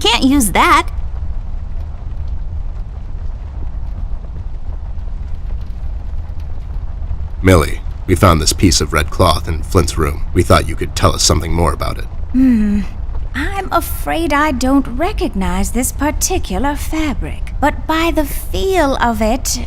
can't use that. Millie, we found this piece of red cloth in Flint's room. We thought you could tell us something more about it. I'm afraid I don't recognize this particular fabric, but by the feel of it,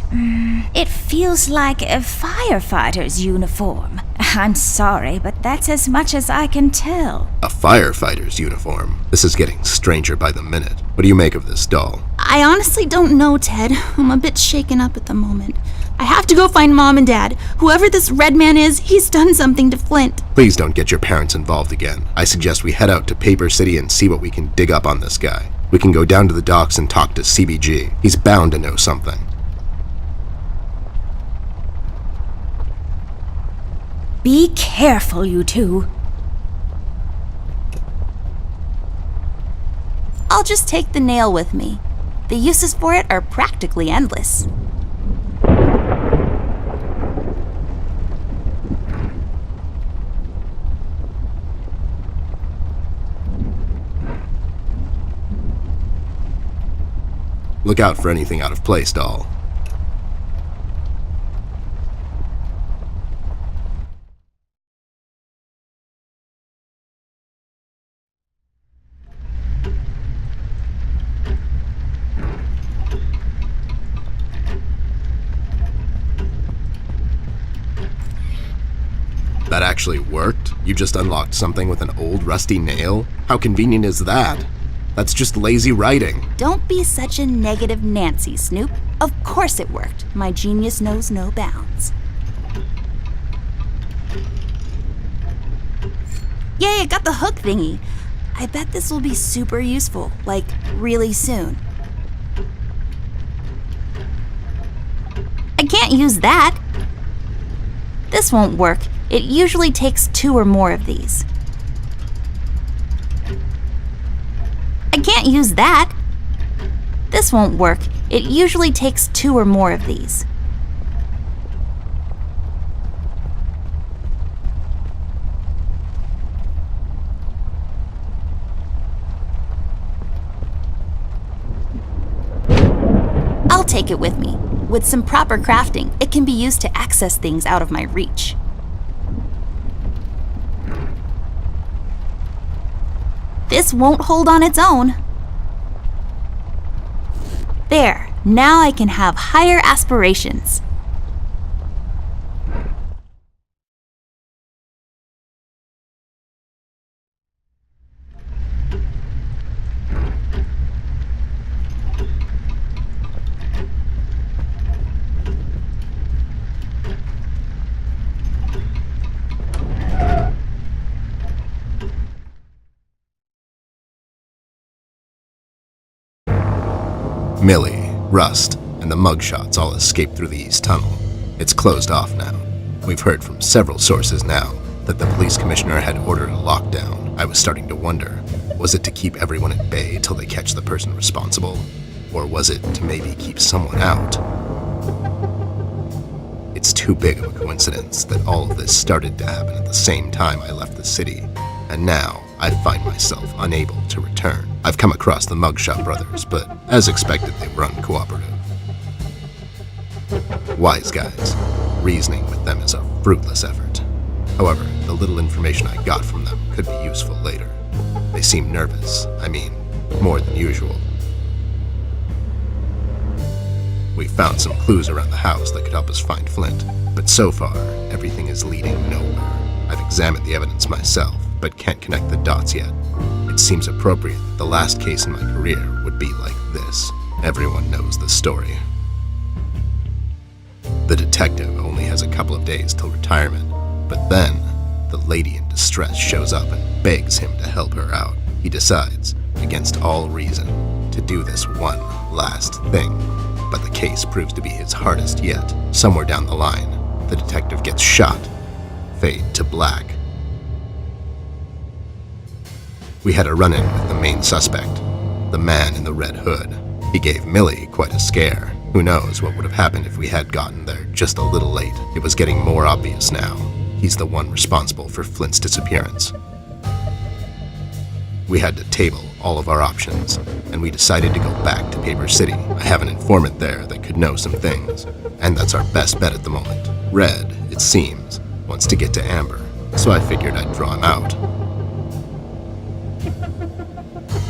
it feels like a firefighter's uniform. I'm sorry, but that's as much as I can tell. A firefighter's uniform? This is getting stranger by the minute. What do you make of this doll? I honestly don't know, Ted. I'm a bit shaken up at the moment. I have to go find Mom and Dad. Whoever this red man is, he's done something to Flint. Please don't get your parents involved again. I suggest we head out to Paper City and see what we can dig up on this guy. We can go down to the docks and talk to CBG. He's bound to know something. Be careful, you two. I'll just take the nail with me. The uses for it are practically endless. Look out for anything out of place, doll. That actually worked? You just unlocked something with an old rusty nail? How convenient is that? That's just lazy writing. Don't be such a negative Nancy, Snoop. Of course it worked. My genius knows no bounds. Yay, I got the hook thingy. I bet this will be super useful, like really soon. I can't use that. This won't work. It usually takes 2 or more of these. I can't use that. This won't work. It usually takes 2 or more of these. I'll take it with me. With some proper crafting, it can be used to access things out of my reach. This won't hold on its own. There, now I can have higher aspirations. Millie, Rust, and the mugshots all escaped through the East Tunnel. It's closed off now. We've heard from several sources now that the police commissioner had ordered a lockdown. I was starting to wonder, was it to keep everyone at bay till they catch the person responsible? Or was it to maybe keep someone out? It's too big of a coincidence that all of this started to happen at the same time I left the city, and now I find myself unable to return. I've come across the Mugshot brothers, but as expected, they were uncooperative. Wise guys. Reasoning with them is a fruitless effort. However, the little information I got from them could be useful later. They seem nervous. I mean, more than usual. We found some clues around the house that could help us find Flint, but so far, everything is leading nowhere. I've examined the evidence myself, but can't connect the dots yet. It seems appropriate that the last case in my career would be like this. Everyone knows the story. The detective only has a couple of days till retirement, but then the lady in distress shows up and begs him to help her out. He decides, against all reason, to do this one last thing, but the case proves to be his hardest yet. Somewhere down the line, the detective gets shot. Fade to black. We had a run-in with the main suspect, the man in the red hood. He gave Millie quite a scare. Who knows what would have happened if we had gotten there just a little late. It was getting more obvious now. He's the one responsible for Flint's disappearance. We had to table all of our options, and we decided to go back to Paper City. I have an informant there that could know some things, and that's our best bet at the moment. Red, it seems, wants to get to Amber, so I figured I'd draw him out.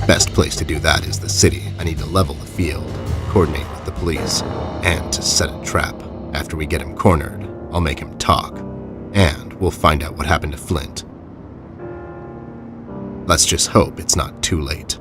Best place to do that is the city. I need to level the field, coordinate with the police, and to set a trap. After we get him cornered, I'll make him talk, and we'll find out what happened to Flint. Let's just hope it's not too late.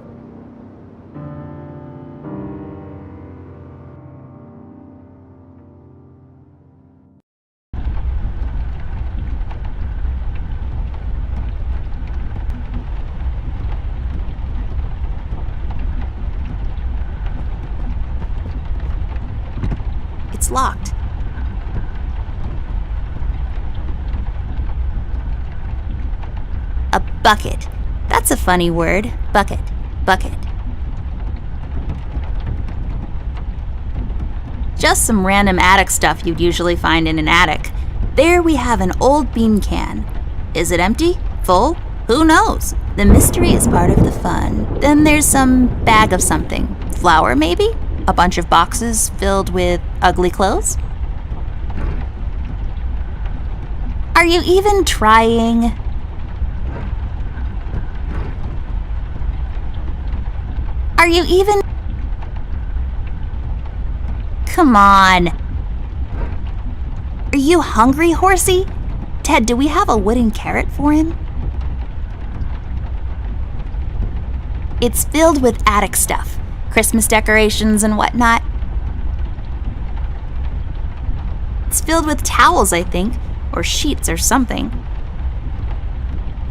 It's locked. A bucket. That's a funny word. Bucket. Bucket. Just some random attic stuff you'd usually find in an attic. There we have an old bean can. Is it empty? Full? Who knows? The mystery is part of the fun. Then there's some bag of something. Flour, maybe? A bunch of boxes filled with ugly clothes? Are you even trying? Are you even... Come on. Are you hungry, horsey? Ted, do we have a wooden carrot for him? It's filled with attic stuff. Christmas decorations and whatnot. It's filled with towels, I think. Or sheets or something.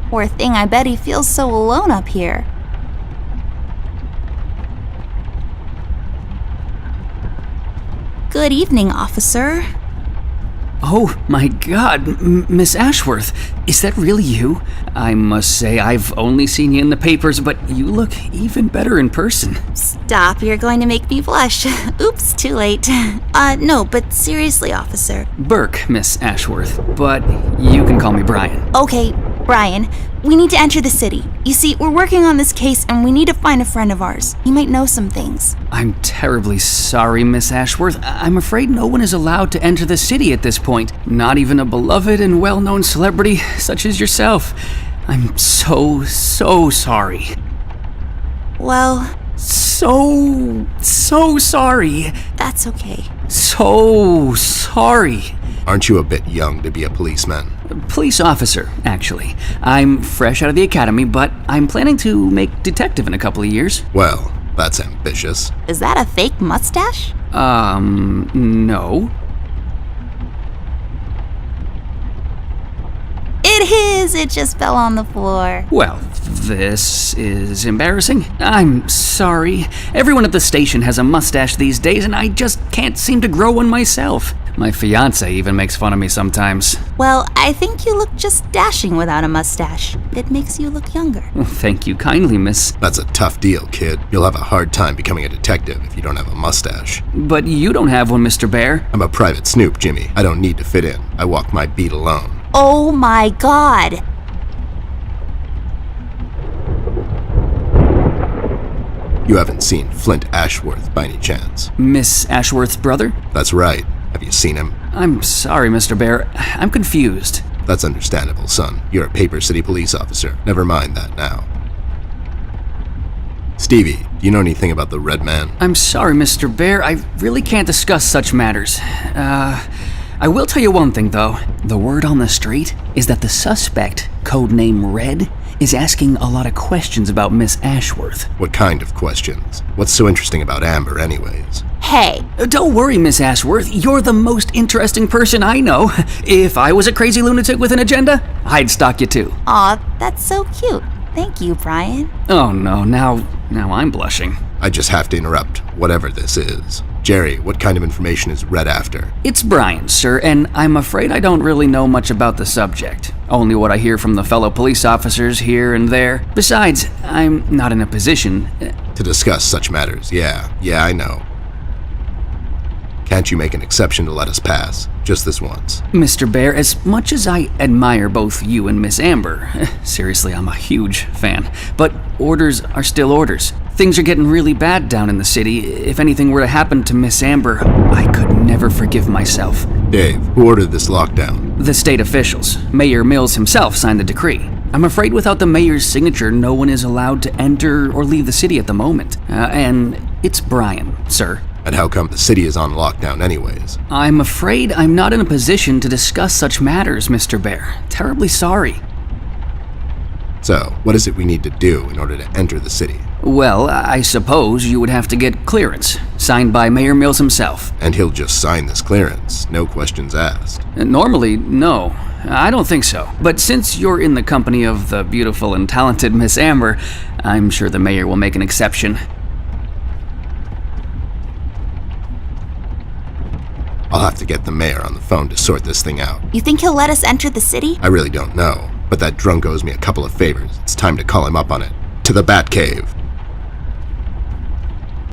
Poor thing, I bet he feels so alone up here. Good evening, officer. Oh my god, Miss Ashworth, is that really you? I must say, I've only seen you in the papers, but you look even better in person. Stop, you're going to make me blush. Oops, too late. No, but seriously, officer. Burke, Miss Ashworth, but you can call me Brian. Okay, Brian, we need to enter the city. You see, we're working on this case and we need to find a friend of ours. He might know some things. I'm terribly sorry, Miss Ashworth. I'm afraid no one is allowed to enter the city at this point. Not even a beloved and well-known celebrity such as yourself. I'm so sorry. Well... So sorry. That's okay. So sorry. Aren't you a bit young to be a policeman? Police officer, actually. I'm fresh out of the academy, but I'm planning to make detective in a couple of years. Well, that's ambitious. Is that a fake mustache? No. It is! It just fell on the floor. Well, this is embarrassing. I'm sorry. Everyone at the station has a mustache these days, and I just can't seem to grow one myself. My fiancé even makes fun of me sometimes. Well, I think you look just dashing without a mustache. It makes you look younger. Well, thank you kindly, miss. That's a tough deal, kid. You'll have a hard time becoming a detective if you don't have a mustache. But you don't have one, Mr. Bear. I'm a private snoop, Jimmy. I don't need to fit in. I walk my beat alone. Oh my god! You haven't seen Flint Ashworth by any chance? Miss Ashworth's brother? That's right. Have you seen him? I'm sorry, Mr. Bear. I'm confused. That's understandable, son. You're a Paper City police officer. Never mind that now. Stevie, do you know anything about the Red Man? I'm sorry, Mr. Bear. I really can't discuss such matters. I will tell you one thing, though. The word on the street is that the suspect, codename Red, is asking a lot of questions about Miss Ashworth. What kind of questions? What's so interesting about Amber, anyways? Hey! Don't worry, Miss Ashworth. You're the most interesting person I know. If I was a crazy lunatic with an agenda, I'd stalk you too. Aw, that's so cute. Thank you, Brian. Oh no, now I'm blushing. I just have to interrupt, whatever this is. Jerry, what kind of information is Red after? It's Brian, sir, and I'm afraid I don't really know much about the subject. Only what I hear from the fellow police officers here and there. Besides, I'm not in a position... To discuss such matters, yeah, I know. Can't you make an exception to let us pass? Just this once. Mr. Bear, as much as I admire both you and Miss Amber, seriously, I'm a huge fan, but orders are still orders. Things are getting really bad down in the city. If anything were to happen to Miss Amber, I could never forgive myself. Dave, who ordered this lockdown? The state officials. Mayor Mills himself signed the decree. I'm afraid without the mayor's signature, no one is allowed to enter or leave the city at the moment. And it's Brian, sir. And how come the city is on lockdown anyways? I'm afraid I'm not in a position to discuss such matters, Mr. Bear. Terribly sorry. So, what is it we need to do in order to enter the city? Well, I suppose you would have to get clearance, signed by Mayor Mills himself. And he'll just sign this clearance, no questions asked. Normally, no. I don't think so. But since you're in the company of the beautiful and talented Miss Amber, I'm sure the mayor will make an exception. I'll have to get the mayor on the phone to sort this thing out. You think he'll let us enter the city? I really don't know, but that drunk owes me a couple of favors. It's time to call him up on it. To the Batcave.